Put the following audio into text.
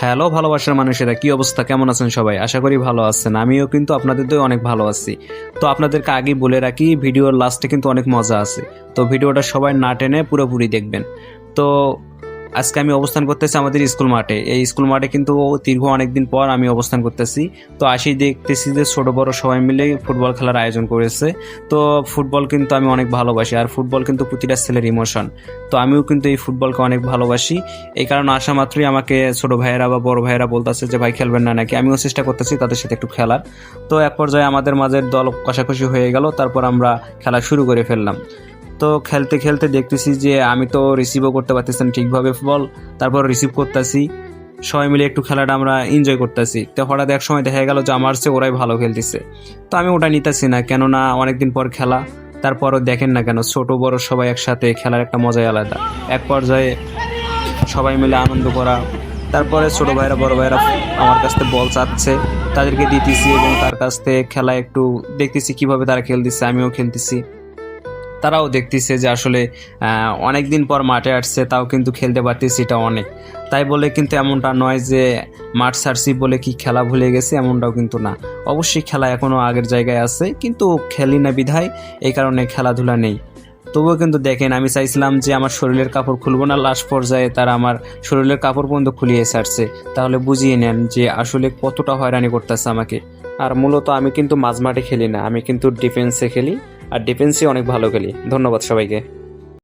Hello ভালোবাসার মানুষেরা, কি অবস্থা, কেমন আছেন সবাই? আশা করি ভালো আছেন। আমিও কিন্তু আপনাদের তো অনেক ভালো আছি। তো আপনাদেরকে আগেই বলে রাখি, ভিডিওর লাস্টে কিন্তু অনেক মজা আছে। তো ভিডিওটা সবাই না টেনে পুরোপুরি দেখবেন। তো আজকে আমি অবস্থান করতেছি আমাদের স্কুল মাঠে। এই স্কুল মাঠে কিন্তু দীর্ঘ অনেকদিন পর আমি অবস্থান করতেছি। তো আসি দেখতেছি যে ছোট বড় সবাই মিলে ফুটবল খেলার আয়োজন করেছে। তো ফুটবল কিন্তু আমি অনেক ভালোবাসি, আর ফুটবল কিন্তু প্রতিটা ছেলের ইমোশন। তো আমিও কিন্তু এই ফুটবলকে অনেক ভালোবাসি। এই কারণে আসা মাত্রই আমাকে ছোট ভাইয়েরা বা বড় ভাইয়েরা বলতেছে যে ভাই খেলবেন না নাকি। আমিও চেষ্টা করতেছি তাদের সাথে একটু খেলার। তো এক পর্যায়ে আমাদের মাঝের দল কষাকষি হয়ে গেল, তারপর আমরা খেলা শুরু করে ফেললাম। তো খেলতে খেলতে দেখতেছি যে আমি তো রিসিভও করতে পারতেছি না ঠিকভাবে বল, তারপর রিসিভ করতেছি, সবাই মিলে একটু খেলাটা আমরা এনজয় করতেছি। তো হঠাৎ এক সময় দেখা গেল যে আমার চেয়ে ওরাই ভালো খেলতেছে। তো আমি ওটা নিতেছি না, কেননা অনেকদিন পর খেলা। তারপরও দেখেন না কেন, ছোট বড় সবাই একসাথে খেলার একটা মজাই আলাদা। এক পর্যায়ে সবাই মিলে আনন্দ করা, তারপরে ছোট ভাইরা বড় ভাইরা আমার কাছ থেকে বল চাচ্ছে, তাদেরকে দিতেছি এবং তার কাছ থেকে খেলা একটু দেখতেছি কিভাবে তারা খেলতেছে, আমিও খেলতেছি। তারাও দেখতেছে যে আসলে অনেক দিন পর মাঠে আসছে, তাও কিন্তু খেলতে পারতেছি, এটা অনেক। তাই বলে কিন্তু এমনটা নয় যে মাঠ ছাড়ছি বলে কি খেলা ভুলে গেছি, এমনটাও কিন্তু না। অবশ্যই খেলা এখনও আগের জায়গায় আছে, কিন্তু খেলি না বিধায় এই কারণে খেলাধুলা নেই। তবুও কিন্তু দেখেন, আমি চাইছিলাম যে আমার শরীরের কাপড় খুলবো না, লাস্ট পর্যায়ে তারা আমার শরীরের কাপড় পর্যন্ত খুলিয়ে ছাড়ছে। তাহলে বুঝিয়ে নেন যে আসলে কতটা হয়রানি করতেছে আমাকে। আর মূলত আমি কিন্তু মাঝমাঠে খেলি না, আমি কিন্তু ডিফেন্সে খেলি, আর ডিফেন্সে অনেক ভালো খেলি। ধন্যবাদ সবাইকে।